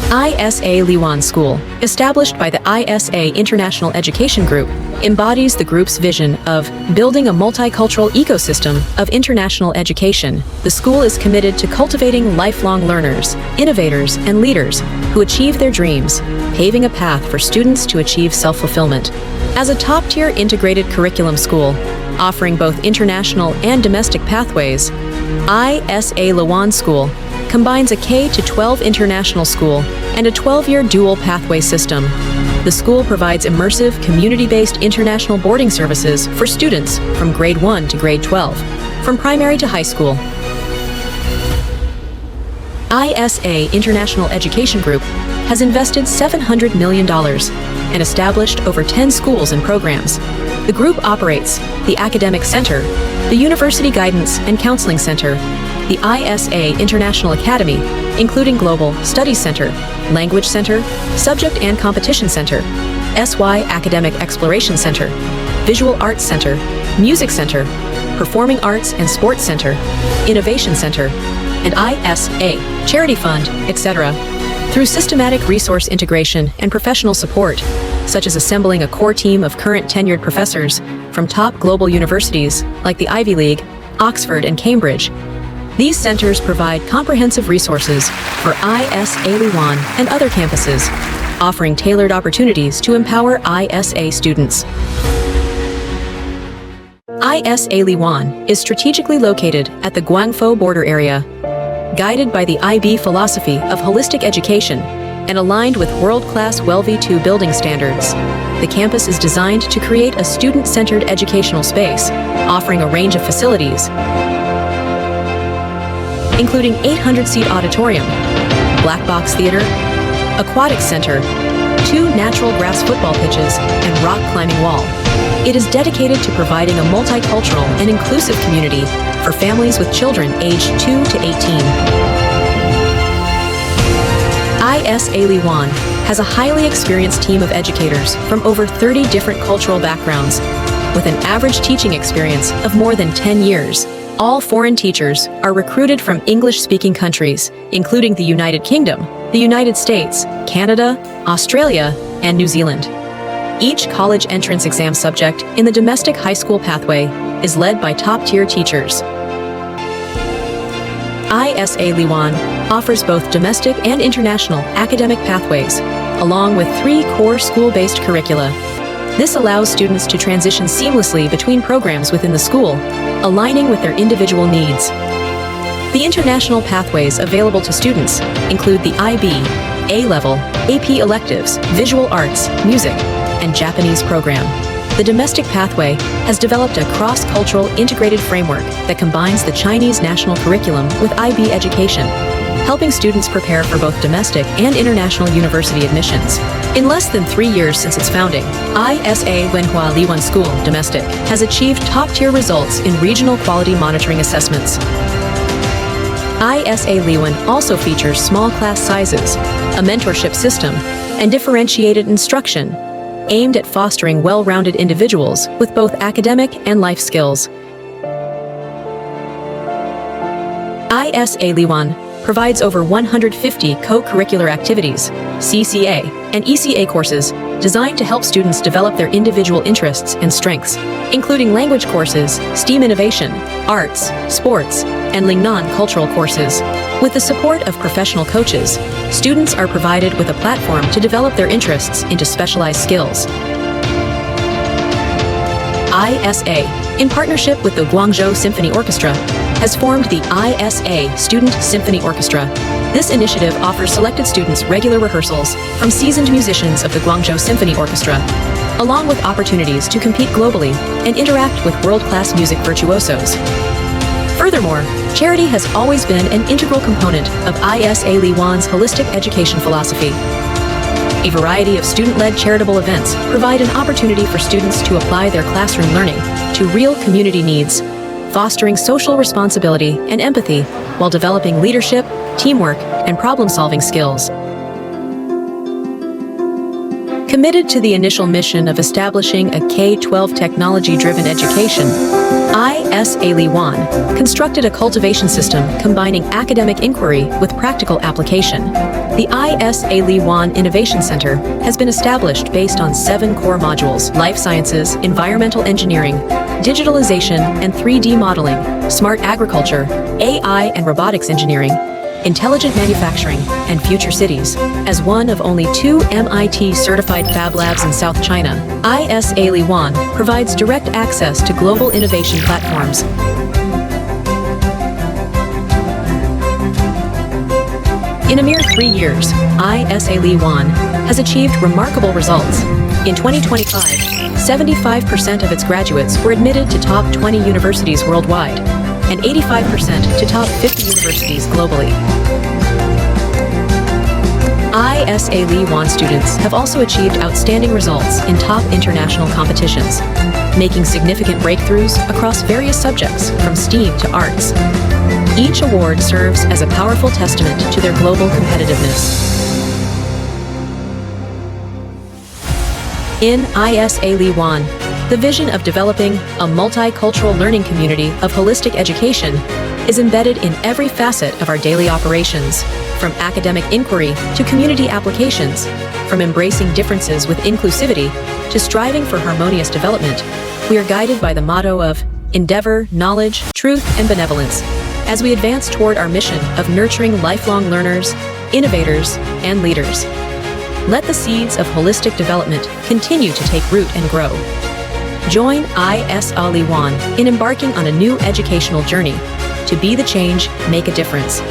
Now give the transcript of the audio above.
ISA Liwan School, established by the ISA International Education Group, embodies the group's vision of building a multicultural ecosystem of international education. The school is committed to cultivating lifelong learners, innovators, and leaders who achieve their dreams, paving a path for students to achieve self-fulfillment. As a top-tier integrated curriculum school, offering both international and domestic pathways, ISA Liwan School combines a K-12 international school and a 12-year dual pathway system. The school provides immersive, community-based international boarding services for students from grade 1 to grade 12, from primary to high school. ISA International Education Group has invested $700 million and established over 10 schools and programs. The group operates the Academic Center, the University Guidance and Counseling Center, the ISA International Academy, including Global Studies Center, Language Center, Subject and Competition Center, SY Academic Exploration Center, Visual Arts Center, Music Center, Performing Arts and Sports Center, Innovation Center, and ISA Charity Fund, etc. Through systematic resource integration and professional support, such as assembling a core team of current tenured professors from top global universities like the Ivy League, Oxford, and Cambridge, these centers provide comprehensive resources for ISA Liwan and other campuses, offering tailored opportunities to empower ISA students. ISA Liwan is strategically located at the Guangzhou border area, guided by the IB philosophy of holistic education and aligned with world-class WELV-2 building standards. The campus is designed to create a student-centered educational space, offering a range of facilities, including 800-seat auditorium, black box theater, aquatic center, 2 natural grass football pitches, and rock climbing wall. It is dedicated to providing a multicultural and inclusive community for families with children aged 2 to 18. ISA Liwan has a highly experienced team of educators from over 30 different cultural backgrounds, with an average teaching experience of more than 10 years. All foreign teachers are recruited from English-speaking countries, including the United Kingdom, the United States, Canada, Australia, and New Zealand. Each college entrance exam subject in the domestic high school pathway is led by top-tier teachers. ISA Liwan offers both domestic and international academic pathways, along with 3 core school-based curricula. This allows students to transition seamlessly between programs within the school, aligning with their individual needs. The international pathways available to students include the IB, A-Level, AP electives, visual arts, music, and Japanese program. The domestic pathway has developed a cross-cultural integrated framework that combines the Chinese national curriculum with IB education, helping students prepare for both domestic and international university admissions. In less than 3 years since its founding, ISA Wenhua Liwan School Domestic has achieved top-tier results in regional quality monitoring assessments. ISA Liwan also features small class sizes, a mentorship system, and differentiated instruction, aimed at fostering well-rounded individuals with both academic and life skills. ISA Liwan provides over 150 co-curricular activities, CCA, and ECA courses designed to help students develop their individual interests and strengths, including language courses, STEAM innovation, arts, sports, and Lingnan cultural courses. With the support of professional coaches, students are provided with a platform to develop their interests into specialized skills. ISA, in partnership with the Guangzhou Symphony Orchestra, has formed the ISA Student Symphony Orchestra. This initiative offers selected students regular rehearsals from seasoned musicians of the Guangzhou Symphony Orchestra, along with opportunities to compete globally and interact with world-class music virtuosos. Furthermore, charity has always been an integral component of ISA Liwan's holistic education philosophy. A variety of student-led charitable events provide an opportunity for students to apply their classroom learning to real community needs, fostering social responsibility and empathy while developing leadership, teamwork, and problem-solving skills. Committed to the initial mission of establishing a K-12 technology-driven education, ISA Liwan constructed a cultivation system combining academic inquiry with practical application. The ISA Liwan Innovation Center has been established based on 7 core modules: life sciences, environmental engineering, digitalization and 3D modeling, smart agriculture, AI and robotics engineering, intelligent manufacturing, and future cities. As one of only 2 MIT-certified fab labs in South China, ISA Liwan provides direct access to global innovation platforms. In a mere 3 years, ISA Liwan has achieved remarkable results. In 2025, 75% of its graduates were admitted to top 20 universities worldwide, and 85% to top 50 universities globally. ISA Liwan students have also achieved outstanding results in top international competitions, making significant breakthroughs across various subjects from STEAM to arts. Each award serves as a powerful testament to their global competitiveness. In ISA Liwan, the vision of developing a multicultural learning community of holistic education is embedded in every facet of our daily operations, from academic inquiry to community applications, from embracing differences with inclusivity to striving for harmonious development. We are guided by the motto of endeavor, knowledge, truth, and benevolence as we advance toward our mission of nurturing lifelong learners, innovators, and leaders. Let the seeds of holistic development continue to take root and grow. Join ISA Liwan in embarking on a new educational journey to be the change, make a difference.